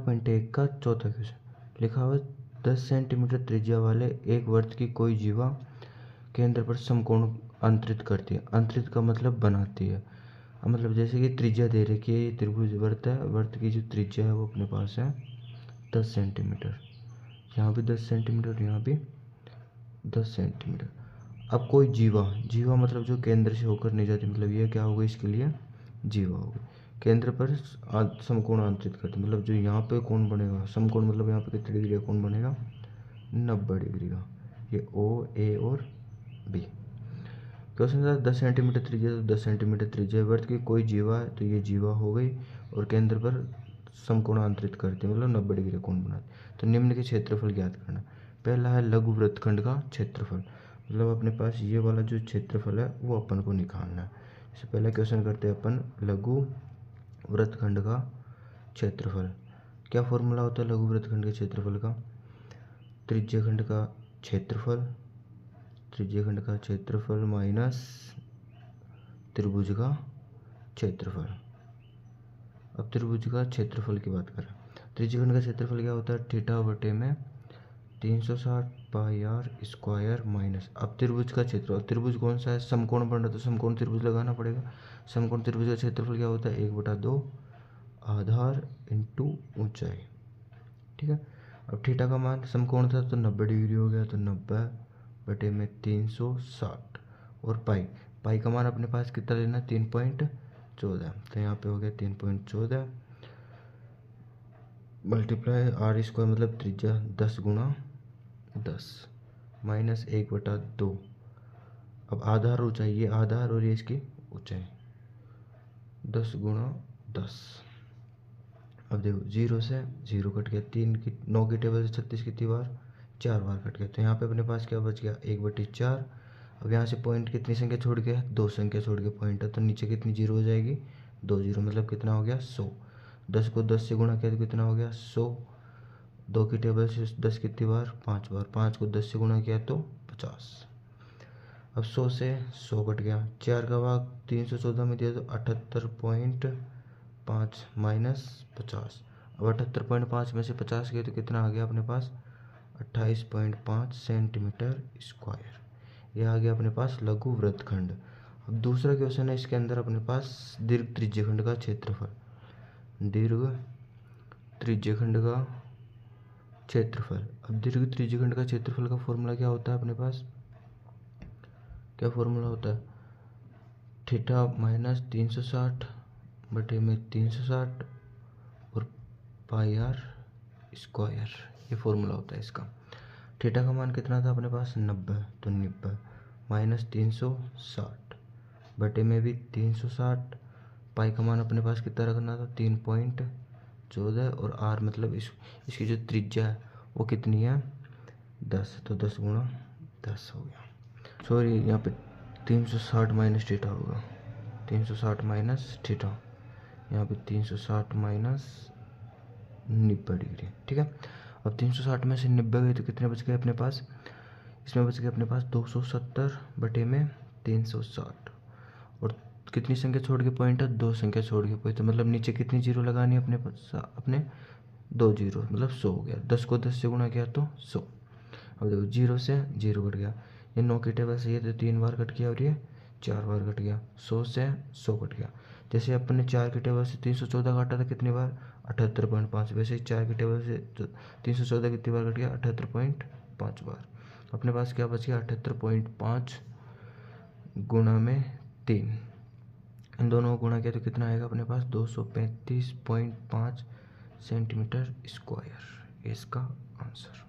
5.1 का चौथा क्वेश्चन लिखा हुआ 10 सेंटीमीटर त्रिज्या वाले एक वृत्त की कोई जीवा केंद्र पर समकोण अंतरित करती है। अंतरित का मतलब बनाती है। मतलब जैसे कि त्रिज्या दे रखी है, ये त्रिभुज वृत्त है, वृत्त की जो त्रिज्या है वो अपने पास है 10 सेंटीमीटर। यहाँ भी 10 सेंटीमीटर, यहाँ भी 10 सेंटीमीटर। अब कोई जीवा मतलब जो केंद्र से होकर नहीं जाती, मतलब ये क्या होगा इसके लिए, जीवा होगी। केंद्र पर समकोण अंतरित करती, मतलब जो यहाँ पे कोण बनेगा समकोण, मतलब यहाँ पे कितने डिग्री का कोण बनेगा, 90 डिग्री का। ये ओ, ए और बी। क्वेश्चन था 10 सेंटीमीटर त्रिज्या, तो 10 सेंटीमीटर त्रिज्या वृत्त की कोई जीवा है, तो ये जीवा हो गई और केंद्र पर समकोण अंतरित करती है, मतलब 90 डिग्री कोण बनाती। तो निम्न के क्षेत्रफल ज्ञात करना। पहला है लघु वृत्तखंड का क्षेत्रफल, मतलब अपने पास ये वाला जो क्षेत्रफल है वो अपन को निकालना है। इससे पहले क्वेश्चन करते हैं अपन लघु वृत्तखंड का क्षेत्रफल। क्या फॉर्मूला होता है लघु वृत्तखंड के क्षेत्रफल का, त्रिज्याखंड का क्षेत्रफल, त्रिज्याखंड का क्षेत्रफल माइनस त्रिभुज का क्षेत्रफल। अब त्रिभुज का क्षेत्रफल की बात करें, त्रिज्याखंड का क्षेत्रफल क्या होता है, थीटा बटे में 360 पाई आर स्क्वायर माइनस। अब त्रिभुज का क्षेत्रफल, त्रिभुज कौन सा है, समकोण बन रहा है तो समकोण त्रिभुज लगाना पड़ेगा। समकोण त्रिभुज का क्षेत्रफल क्या होता है, 1/2 आधार इंटू ऊंचाई। ठीक है। अब थीटा का मान समकोण था तो 90 डिग्री हो गया, तो 90 बटे में 360 और पाई का मान अपने पास कितना लेना, 3.14। तो यहाँ पे हो गया 3.14 मल्टीप्लाई आर स्क्वायर, मतलब त्रिज्या 10 गुणा 10 माइनस 1/2। अब आधार ऊंचाई, ये आधार और ये इसकी ऊंचाई, 10 गुणा 10। अब देखो 0 से 0 कट गया, 9 की टेबल से 36 कितनी बार, 4 बार कट गया। तो यहाँ पे अपने पास क्या बच गया, 1/4। अब यहाँ से पॉइंट कितनी संख्या छोड़ गया, 2 संख्या छोड़ के पॉइंट है, तो नीचे कितनी जीरो हो जाएगी, 2 जीरो, मतलब कितना हो गया 100। 10 को 10 से गुणा किया तो कितना हो गया 100। 2 की टेबल से 10 कितनी बार, 5 बार। 5 को 10 से गुणा किया तो 50। अब 100 से 100 कट गया, 4 का भाग 314 में दिया तो 78.5 माइनस 50। अब 78.5 में से 50 गए तो कितना आ गया अपने पास, 28.5 सेंटीमीटर स्क्वायर। यह आ गया अपने पास लघु वृत्तखंड। अब दूसरा क्वेश्चन है, इसके अंदर अपने पास दीर्घ त्रिज्याखंड का क्षेत्रफल, दीर्घ त्रिज्याखंड का क्षेत्रफल। अब दीर्घ त्रिज्याखंड का क्षेत्रफल का फॉर्मूला क्या होता है अपने पास, क्या फॉर्मूला होता है, थीटा माइनस 360 बटे में 360 और पाई आर स्क्वायर, ये फॉर्मूला होता है इसका। थीटा का मान कितना था अपने पास 90, तो 90 माइनस 360 बटे में भी 360, पाई का मान अपने पास कितना रखना था 3.14 और आर मतलब इसकी जो त्रिज्या है वो कितनी है 10, तो 10 गुणा 10 हो गया। सॉरी यहाँ पे 360 माइनस थीटा होगा, 360 माइनस थीटा, यहाँ पे 360 माइनस 90 डिग्री। ठीक है। अब 360 में से 90 गए तो कितने बच गए अपने पास, इसमें बच गए अपने पास 270 बटे में 360 और कितनी संख्या छोड़ के पॉइंट है, 2 संख्या छोड़ के पॉइंट, तो मतलब नीचे कितनी जीरो लगानी है अपने पास, अपने 2 जीरो, मतलब 100 हो गया। 10 को 10 से गुणा किया तो 100। अब देखो 0 से 0 कट गया, ये 9 की टेबल से ये तो 3 बार कट गया और ये 4 बार कट गया, 100 से 100 कट गया। जैसे अपन ने 4 की टेबल से 314 काटा था कितनी बार, 78.5, वैसे 4 की टेबल से 314 कितनी बार कट गया, 78.5 बार। अपने पास क्या बच गया 78.5 गुणा में 3, इन दोनों को गुणा किया तो कितना आएगा अपने पास 235.5 सेंटीमीटर स्क्वायर, इसका आंसर।